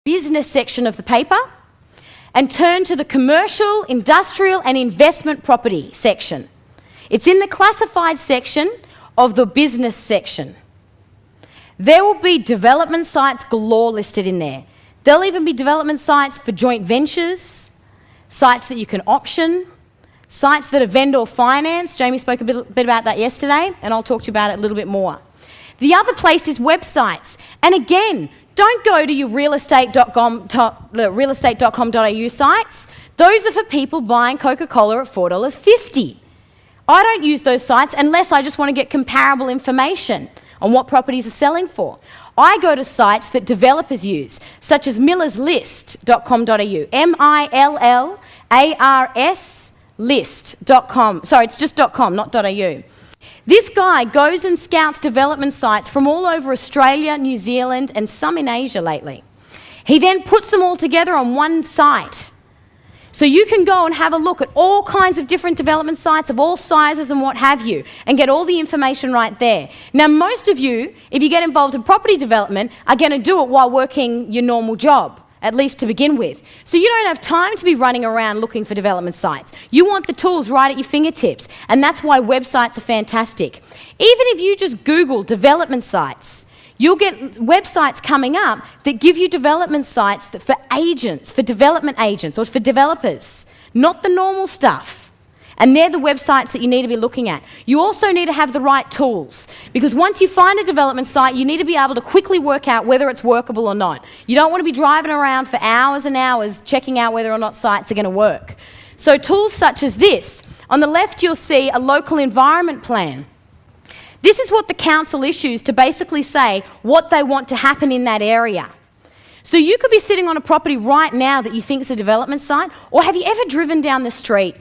business section of the paper and turn to the commercial, industrial and investment property section. It's in the classified section of the business section. There will be development sites galore listed in there. There'll even be development sites for joint ventures, sites that you can option, sites that are vendor financed. Jamie spoke a bit about that yesterday, and I'll talk to you about it a little bit more. The other place is websites. And again, don't go to your realestate.com.au sites. Those are for people buying Coca-Cola at $4.50. I don't use those sites unless I just want to get comparable information on what properties are selling for. I go to sites that developers use, such as millerslist.com.au, M-I-L-L-A-R-S list.com. Sorry, it's just .com, not .au. This guy goes and scouts development sites from all over Australia, New Zealand, and some in Asia lately. He then puts them all together on one site. So you can go and have a look at all kinds of different development sites of all sizes and what have you, and get all the information right there. Now, most of you, if you get involved in property development, are going to do it while working your normal job, at least to begin with. So you don't have time to be running around looking for development sites. You want the tools right at your fingertips, and that's why websites are fantastic. Even if you just Google development sites, you'll get websites coming up that give you development sites that for agents, for development agents, or for developers, not the normal stuff. And they're the websites that you need to be looking at. You also need to have the right tools, because once you find a development site, you need to be able to quickly work out whether it's workable or not. You don't want to be driving around for hours and hours checking out whether or not sites are going to work. So tools such as this. On the left, you'll see a local environment plan. This is what the council issues to basically say what they want to happen in that area. So you could be sitting on a property right now that you think is a development site, or have you ever driven down the street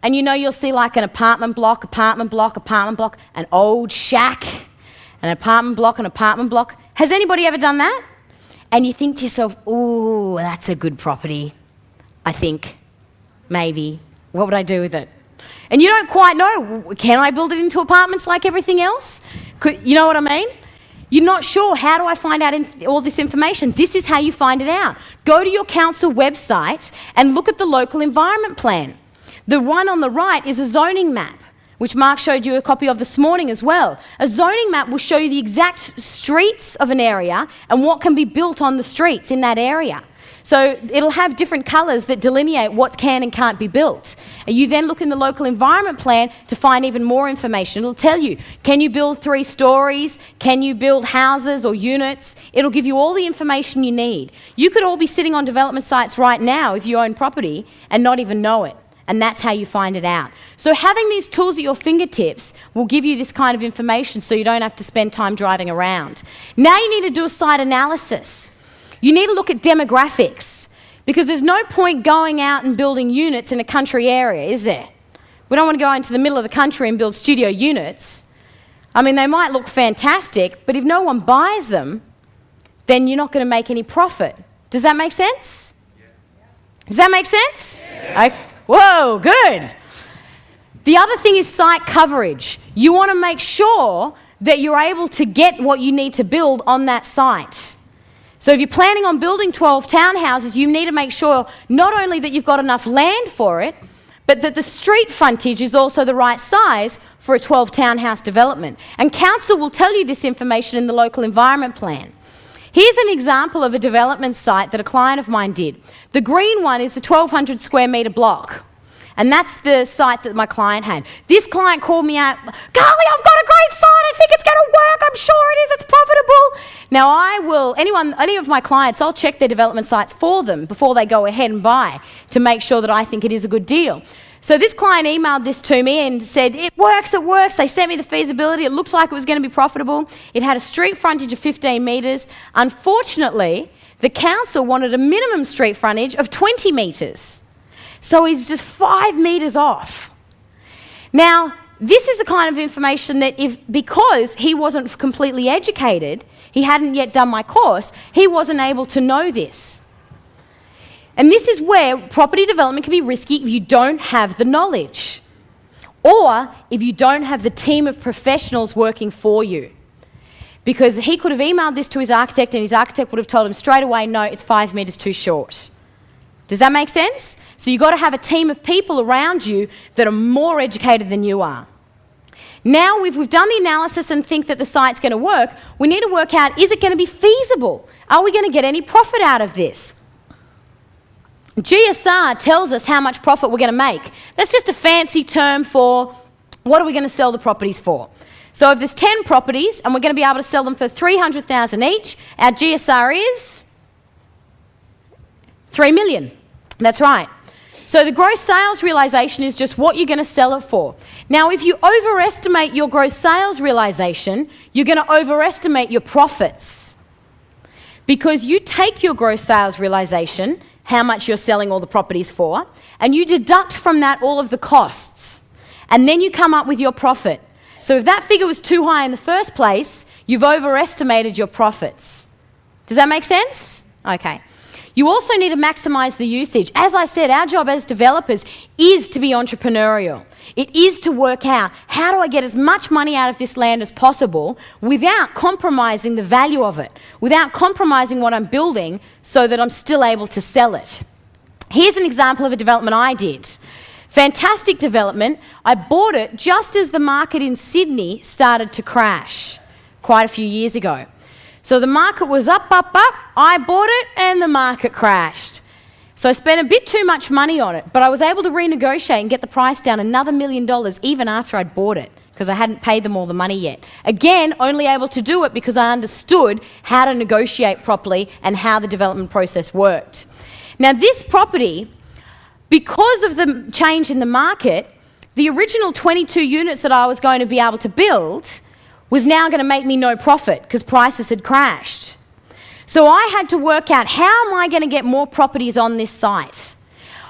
and you know you'll see like an apartment block, an old shack, an apartment block. Has anybody ever done that? And you think to yourself, ooh, that's a good property, I think, maybe. What would I do with it? And you don't quite know, can I build it into apartments like everything else? You know what I mean? You're not sure, how do I find out all this information? This is how you find it out. Go to your council website and look at the local environment plan. The one on the right is a zoning map, which Mark showed you a copy of this morning as well. A zoning map will show you the exact streets of an area and what can be built on the streets in that area. So it'll have different colours that delineate what can and can't be built. And you then look in the local environment plan to find even more information. It'll tell you, can you build 3 stories? Can you build houses or units? It'll give you all the information you need. You could all be sitting on development sites right now if you own property and not even know it. And that's how you find it out. So having these tools at your fingertips will give you this kind of information so you don't have to spend time driving around. Now you need to do a site analysis. You need to look at demographics, because there's no point going out and building units in a country area, is there? We don't want to go into the middle of the country and build studio units. I mean, they might look fantastic, but if no one buys them, then you're not going to make any profit. Does that make sense? Yeah. Does that make sense? Yeah. Okay. Whoa, good. The other thing is site coverage. You want to make sure that you're able to get what you need to build on that site. So if you're planning on building 12 townhouses, you need to make sure not only that you've got enough land for it, but that the street frontage is also the right size for a 12 townhouse development. And council will tell you this information in the local environment plan. Here's an example of a development site that a client of mine did. The green one is the 1,200 square metre block. And that's the site that my client had. This client called me out, Carly, I've got a great site, I think it's going to work, I'm sure it is, it's profitable. Now any of my clients, I'll check their development sites for them before they go ahead and buy to make sure that I think it is a good deal. So this client emailed this to me and said, it works. They sent me the feasibility, it looks like it was going to be profitable. It had a street frontage of 15 metres. Unfortunately, the council wanted a minimum street frontage of 20 metres. So he's just 5 metres off. Now, this is the kind of information that because he wasn't completely educated, he hadn't yet done my course, he wasn't able to know this. And this is where property development can be risky if you don't have the knowledge, or if you don't have the team of professionals working for you. because he could have emailed this to his architect and his architect would have told him straight away, no, it's 5 metres too short. Does that make sense? So you've got to have a team of people around you that are more educated than you are. Now we've done the analysis and think that the site's going to work, we need to work out, is it going to be feasible? Are we going to get any profit out of this? GSR tells us how much profit we're going to make. That's just a fancy term for what are we going to sell the properties for. So if there's 10 properties and we're going to be able to sell them for $300,000 each, our GSR is 3 million. That's right. So the gross sales realisation is just what you're going to sell it for. Now, if you overestimate your gross sales realisation, you're going to overestimate your profits. Because you take your gross sales realisation, how much you're selling all the properties for, and you deduct from that all of the costs. And then you come up with your profit. So if that figure was too high in the first place, you've overestimated your profits. Does that make sense? Okay. You also need to maximise the usage. As I said, our job as developers is to be entrepreneurial. It is to work out, how do I get as much money out of this land as possible without compromising the value of it, without compromising what I'm building so that I'm still able to sell it. Here's an example of a development I did. Fantastic development. I bought it just as the market in Sydney started to crash quite a few years ago. So the market was up, I bought it and the market crashed. So I spent a bit too much money on it, but I was able to renegotiate and get the price down another $1 million even after I'd bought it, because I hadn't paid them all the money yet. Again, only able to do it because I understood how to negotiate properly and how the development process worked. Now this property, because of the change in the market, the original 22 units that I was going to be able to build was now going to make me no profit because prices had crashed. So I had to work out, how am I going to get more properties on this site?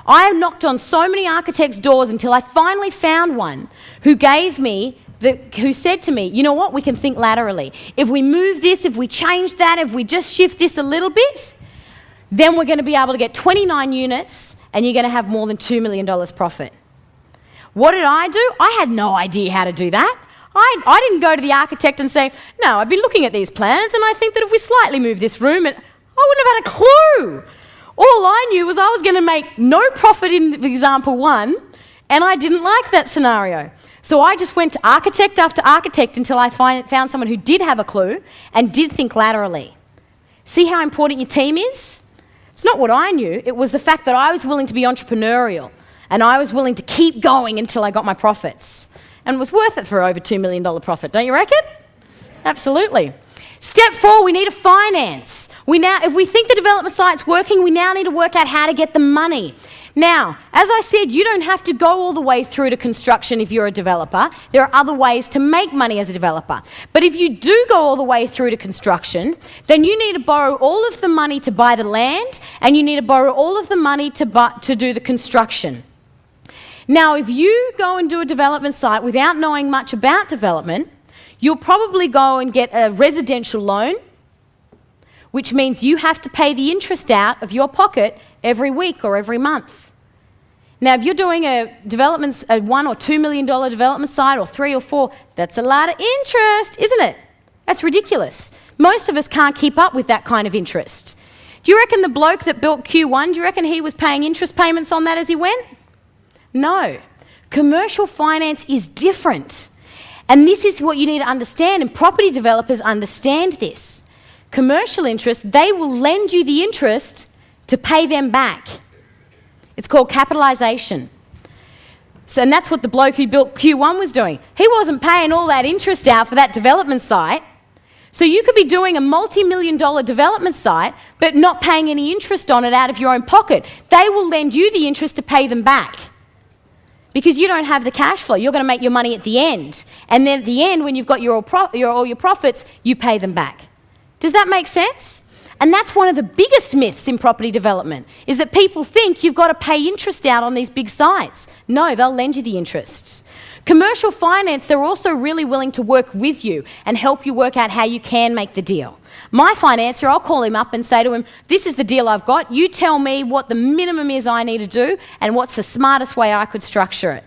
I knocked on so many architects' doors until I finally found one who who said to me, you know what, we can think laterally. If we move this, if we change that, if we just shift this a little bit, then we're going to be able to get 29 units and you're going to have more than $2 million profit. What did I do? I had no idea how to do that. I didn't go to the architect and say, no, I've been looking at these plans and I think that if we slightly move this room, I wouldn't have had a clue. All I knew was I was going to make no profit in example 1 and I didn't like that scenario. So I just went to architect after architect until I found someone who did have a clue and did think laterally. See how important your team is? It's not what I knew, it was the fact that I was willing to be entrepreneurial and I was willing to keep going until I got my profits. And it was worth it for over $2 million profit, don't you reckon? Absolutely. Step 4, we need a finance. If we think the development site's working, we now need to work out how to get the money. Now, as I said, you don't have to go all the way through to construction if you're a developer. There are other ways to make money as a developer. But if you do go all the way through to construction, then you need to borrow all of the money to buy the land and you need to borrow all of the money to do the construction. Now, if you go and do a development site without knowing much about development, you'll probably go and get a residential loan, which means you have to pay the interest out of your pocket every week or every month. Now, if you're doing a $1 or $2 million development site or 3 or 4, that's a lot of interest, isn't it? That's ridiculous. Most of us can't keep up with that kind of interest. Do you reckon the bloke that built Q1, do you reckon he was paying interest payments on that as he went? No. Commercial finance is different. And this is what you need to understand, and property developers understand this. Commercial interest, they will lend you the interest to pay them back. It's called capitalisation. So, and that's what the bloke who built Q1 was doing. He wasn't paying all that interest out for that development site. So you could be doing a multi-million-dollar development site but not paying any interest on it out of your own pocket. They will lend you the interest to pay them back. Because you don't have the cash flow. You're going to make your money at the end. And then at the end, when you've got all your profits, you pay them back. Does that make sense? And that's one of the biggest myths in property development, is that people think you've got to pay interest out on these big sites. No, they'll lend you the interest. Commercial finance, they're also really willing to work with you and help you work out how you can make the deal. My financier, I'll call him up and say to him, this is the deal I've got. You tell me what the minimum is I need to do and what's the smartest way I could structure it.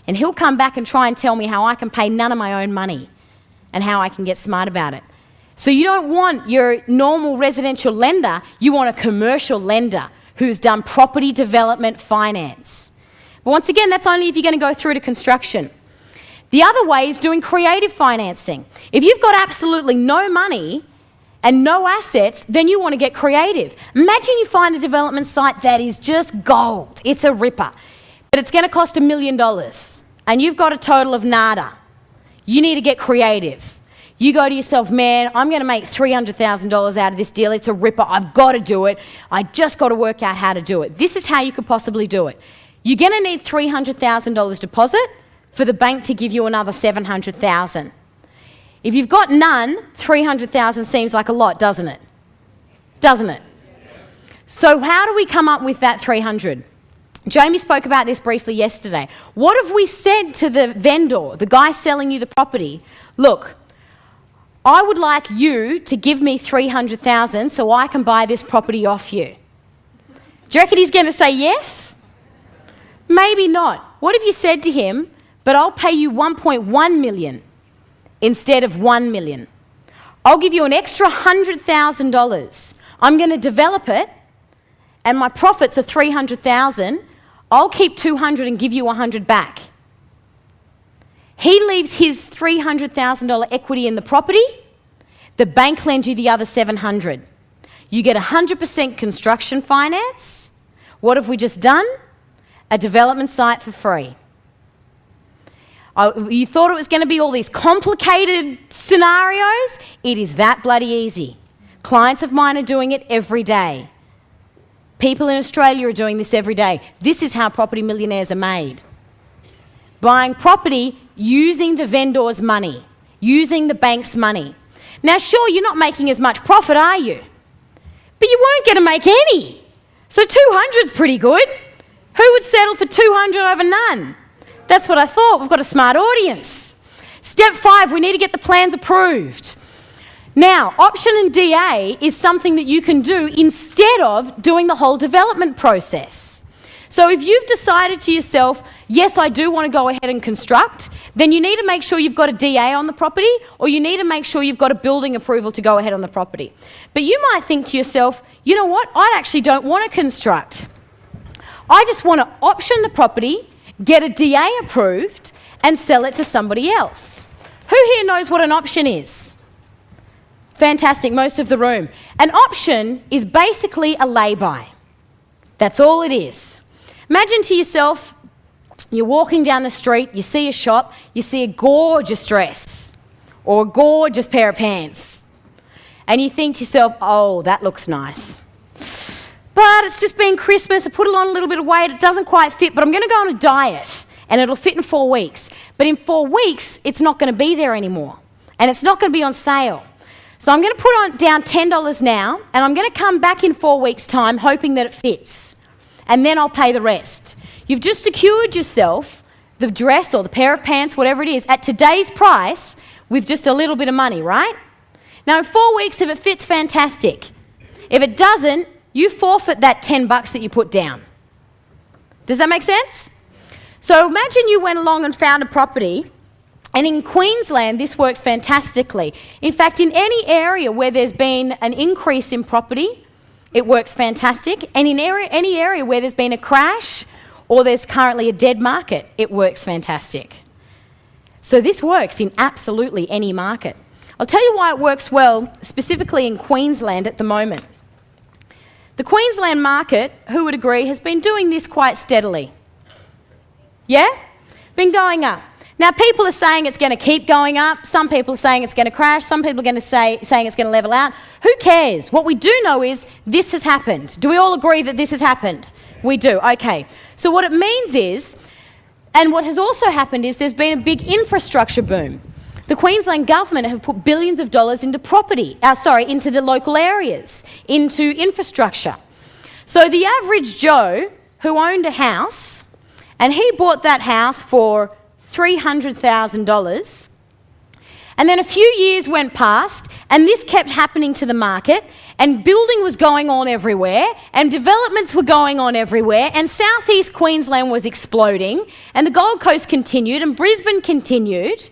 And he'll come back and try and tell me how I can pay none of my own money and how I can get smart about it. So you don't want your normal residential lender, you want a commercial lender who's done property development finance. But once again, that's only if you're going to go through to construction. The other way is doing creative financing. If you've got absolutely no money and no assets, then you want to get creative. Imagine you find a development site that is just gold. It's a ripper. But it's going to cost $1 million. And you've got a total of nada. You need to get creative. You go to yourself, man, I'm going to make $300,000 out of this deal. It's a ripper. I've got to do it. I just got to work out how to do it. This is how you could possibly do it. You're going to need $300,000 deposit for the bank to give you another $700,000. If you've got none, $300,000 seems like a lot, doesn't it? Doesn't it? So how do we come up with that $300,000? Jamie spoke about this briefly yesterday. What have we said to the vendor, the guy selling you the property? Look, I would like you to give me $300,000 so I can buy this property off you. Do you reckon he's going to say yes? Maybe not. What if you said to him, but I'll pay you $1.1 million instead of $1 million. I'll give you an extra $100,000. I'm going to develop it, and my profits are $300,000. I'll keep $200 and give you $100 back. He leaves his $300,000 equity in the property. The bank lends you the other $700,000. You get 100% construction finance. What have we just done? A development site for free. You thought it was going to be all these complicated scenarios? It is that bloody easy. Clients of mine are doing it every day. People in Australia are doing this every day. This is how property millionaires are made. Buying property using the vendor's money, using the bank's money. Now, sure, you're not making as much profit, are you? But you weren't going to make any. So 200's pretty good. Who would settle for 200 over none? That's what I thought. We've got a smart audience. Step 5, we need to get the plans approved. Now, option and DA is something that you can do instead of doing the whole development process. So if you've decided to yourself, yes, I do want to go ahead and construct, then you need to make sure you've got a DA on the property, or you need to make sure you've got a building approval to go ahead on the property. But you might think to yourself, you know what, I actually don't want to construct. I just want to option the property, get a DA approved, and sell it to somebody else. Who here knows what an option is? Fantastic, most of the room. An option is basically a lay-by. That's all it is. Imagine to yourself, you're walking down the street, you see a shop, you see a gorgeous dress or a gorgeous pair of pants, and you think to yourself, oh, that looks nice. But it's just been Christmas, I put it on a little bit of weight, it doesn't quite fit, but I'm going to go on a diet and it'll fit in 4 weeks. But in 4 weeks, it's not going to be there anymore and it's not going to be on sale. So I'm going to put down $10 now, and I'm going to come back in 4 weeks' time hoping that it fits. And then I'll pay the rest. You've just secured yourself the dress or the pair of pants, whatever it is, at today's price with just a little bit of money, right? Now in 4 weeks, if it fits, fantastic. If it doesn't, you forfeit that $10 that you put down. Does that make sense? So imagine you went along and found a property. And in Queensland, this works fantastically. In fact, in any area where there's been an increase in property, it works fantastic. And in any area where there's been a crash or there's currently a dead market, it works fantastic. So this works in absolutely any market. I'll tell you why it works well, specifically in Queensland at the moment. The Queensland market, who would agree, has been doing this quite steadily. Yeah? Been going up. Now, people are saying it's going to keep going up. Some people are saying it's going to crash. Some people are going to saying it's going to level out. Who cares? What we do know is this has happened. Do we all agree that this has happened? We do. Okay. So what it means is, and what has also happened is there's been a big infrastructure boom. The Queensland government have put billions of dollars into into the local areas, into infrastructure. So the average Joe who owned a house, and he bought that house for $300,000, and then a few years went past and this kept happening to the market, and building was going on everywhere and developments were going on everywhere, and southeast Queensland was exploding, and the Gold Coast continued and Brisbane continued.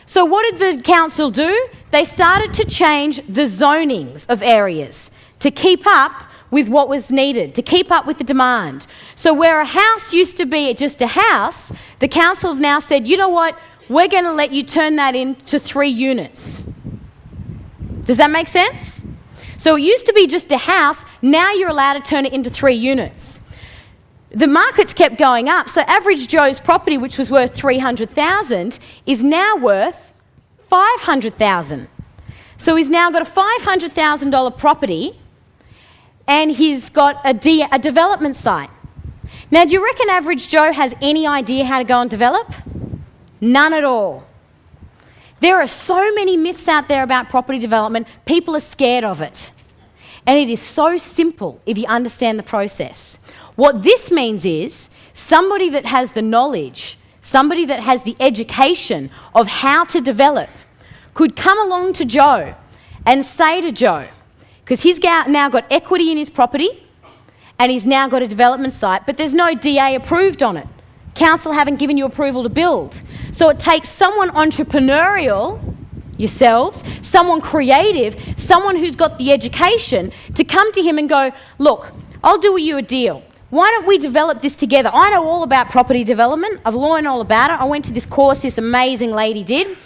So what did the council do? They started to change the zonings of areas to keep up with what was needed, to keep up with the demand. So where a house used to be just a house, the council have now said, you know what, we're going to let you turn that into 3 units. Does that make sense? So it used to be just a house, now you're allowed to turn it into 3 units. The markets kept going up, so average Joe's property, which was worth $300,000, is now worth $500,000. So he's now got a $500,000 property, and he's got a development site. Now, do you reckon average Joe has any idea how to go and develop? None at all. There are so many myths out there about property development, people are scared of it. And it is so simple if you understand the process. What this means is somebody that has the knowledge, somebody that has the education of how to develop could come along to Joe and say to Joe, because he's now got equity in his property and he's now got a development site, but there's no DA approved on it. Council haven't given you approval to build. So it takes someone entrepreneurial, yourselves, someone creative, someone who's got the education to come to him and go, look, I'll do you a deal. Why don't we develop this together? I know all about property development. I've learned all about it. I went to this course this amazing lady did.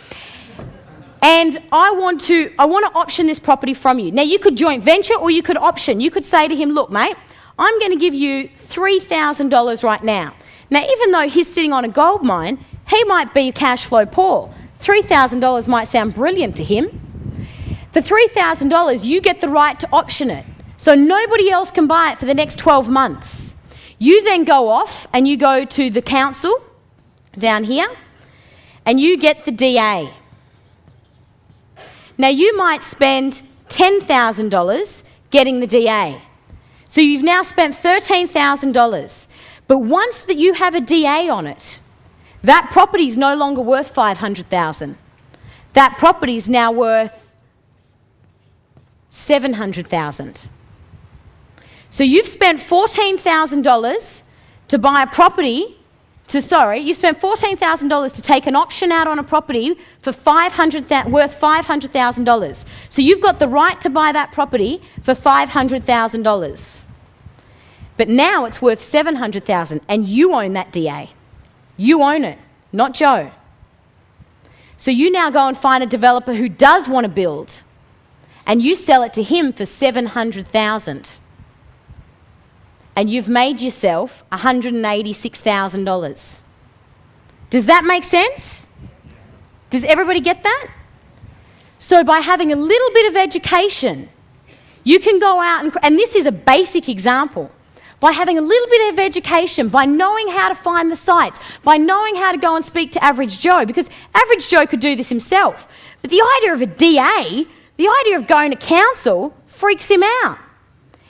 And I want to option this property from you. Now, you could joint venture or you could option. You could say to him, look, mate, I'm going to give you $3,000 right now. Now, even though he's sitting on a gold mine, he might be cash flow poor. $3,000 might sound brilliant to him. For $3,000, you get the right to option it. So nobody else can buy it for the next 12 months. You then go off and you go to the council down here and you get the DA. Now, you might spend $10,000 getting the DA. So you've now spent $13,000. But once that you have a DA on it, that property is no longer worth $500,000. That property is now worth $700,000. So you've spent $14,000 to buy a property. You spent $14,000 to take an option out on a property for worth $500,000. So you've got the right to buy that property for $500,000. But now it's worth $700,000 and you own that DA. You own it, not Joe. So you now go and find a developer who does want to build and you sell it to him for $700,000. And you've made yourself $186,000. Does that make sense? Does everybody get that? So by having a little bit of education, you can go out and this is a basic example. By having a little bit of education, by knowing how to find the sites, by knowing how to go and speak to average Joe, because average Joe could do this himself. But the idea of a DA, the idea of going to council freaks him out.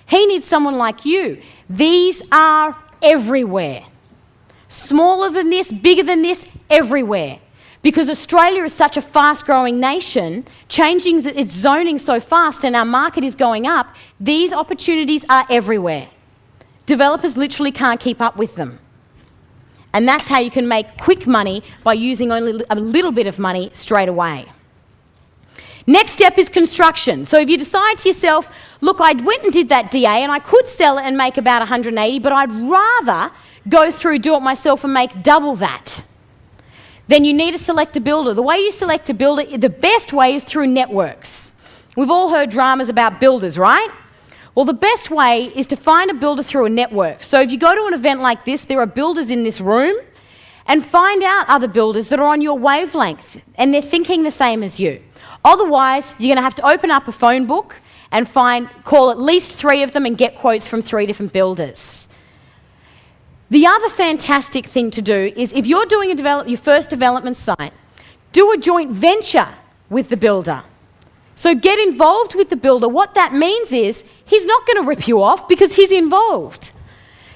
He needs someone like you. These are everywhere. Smaller than this, bigger than this, everywhere. Because Australia is such a fast-growing nation, changing its zoning so fast and our market is going up, these opportunities are everywhere. Developers literally can't keep up with them. And that's how you can make quick money by using only a little bit of money straight away. Next step is construction. So if you decide to yourself, look, I went and did that DA and I could sell it and make about 180, but I'd rather go through, do it myself and make double that. Then you need to select a builder. The way you select a builder, the best way is through networks. We've all heard dramas about builders, right? Well, the best way is to find a builder through a network. So if you go to an event like this, there are builders in this room, and find out other builders that are on your wavelength and they're thinking the same as you. Otherwise, you're going to have to open up a phone book and call at least 3 of them and get quotes from 3 different builders. The other fantastic thing to do is if you're doing your first development site, do a joint venture with the builder. So get involved with the builder. What that means is he's not going to rip you off because he's involved.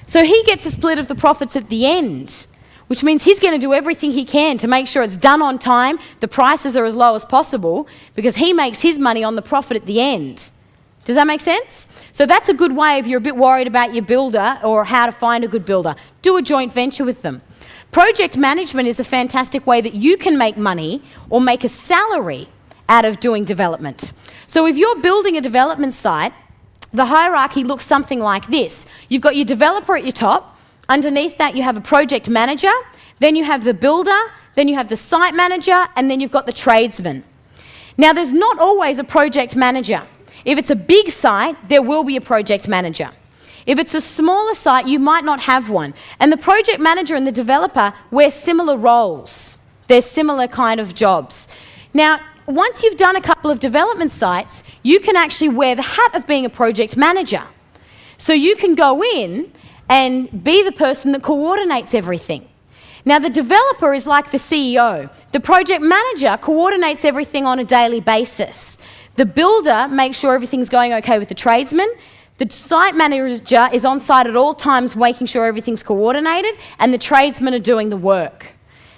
So he gets a split of the profits at the end, which means he's going to do everything he can to make sure it's done on time, the prices are as low as possible, because he makes his money on the profit at the end. Does that make sense? So that's a good way if you're a bit worried about your builder or how to find a good builder. Do a joint venture with them. Project management is a fantastic way that you can make money or make a salary out of doing development. So if you're building a development site, the hierarchy looks something like this. You've got your developer at your top. Underneath that, you have a project manager. Then you have the builder. Then you have the site manager. And then you've got the tradesman. Now, there's not always a project manager. If it's a big site, there will be a project manager. If it's a smaller site, you might not have one. And the project manager and the developer wear similar roles. They're similar kind of jobs. Now, once you've done a couple of development sites, you can actually wear the hat of being a project manager. So you can go in and be the person that coordinates everything. Now, the developer is like the CEO. The project manager coordinates everything on a daily basis. The builder makes sure everything's going okay with the tradesman. The site manager is on site at all times making sure everything's coordinated, and the tradesmen are doing the work.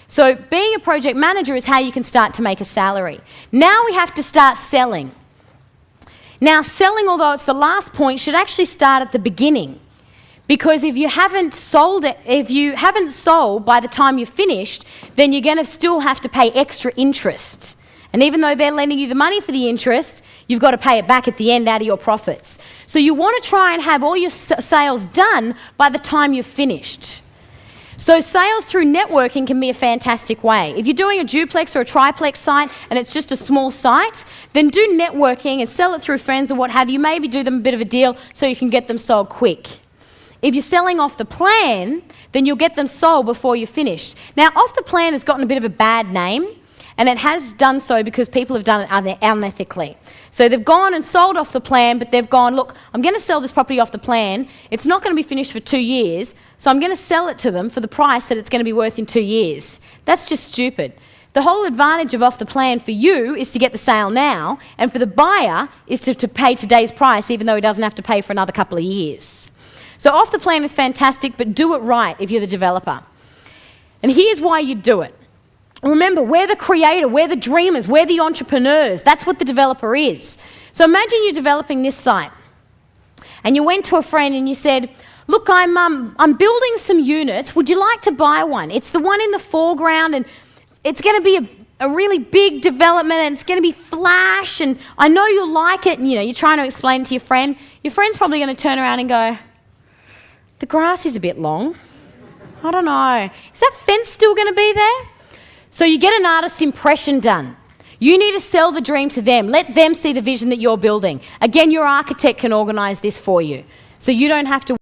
So being a project manager is how you can start to make a salary. Now we have to start selling. Now selling, although it's the last point, should actually start at the beginning. Because if you haven't sold by the time you've finished, then you're going to still have to pay extra interest. And even though they're lending you the money for the interest, you've got to pay it back at the end out of your profits. So you want to try and have all your sales done by the time you've finished. So sales through networking can be a fantastic way. If you're doing a duplex or a triplex site and it's just a small site, then do networking and sell it through friends or what have you. Maybe do them a bit of a deal so you can get them sold quick. If you're selling off the plan, then you'll get them sold before you're finished. Now, off the plan has gotten a bit of a bad name, and it has done so because people have done it unethically. So they've gone and sold off the plan, but they've gone, look, I'm going to sell this property off the plan. It's not going to be finished for 2 years, so I'm going to sell it to them for the price that it's going to be worth in 2 years. That's just stupid. The whole advantage of off the plan for you is to get the sale now, and for the buyer is to pay today's price, even though he doesn't have to pay for another couple of years. So off the plan is fantastic, but do it right if you're the developer. And here's why you do it. Remember, we're the creator, we're the dreamers, we're the entrepreneurs. That's what the developer is. So imagine you're developing this site, and you went to a friend and you said, look, I'm building some units. Would you like to buy one? It's the one in the foreground, and it's going to be a really big development, and it's going to be flash, and I know you'll like it. And you're trying to explain it to your friend. Your friend's probably going to turn around and go, the grass is a bit long. I don't know. Is that fence still going to be there? So you get an artist's impression done. You need to sell the dream to them. Let them see the vision that you're building. Again, your architect can organise this for you. So you don't have to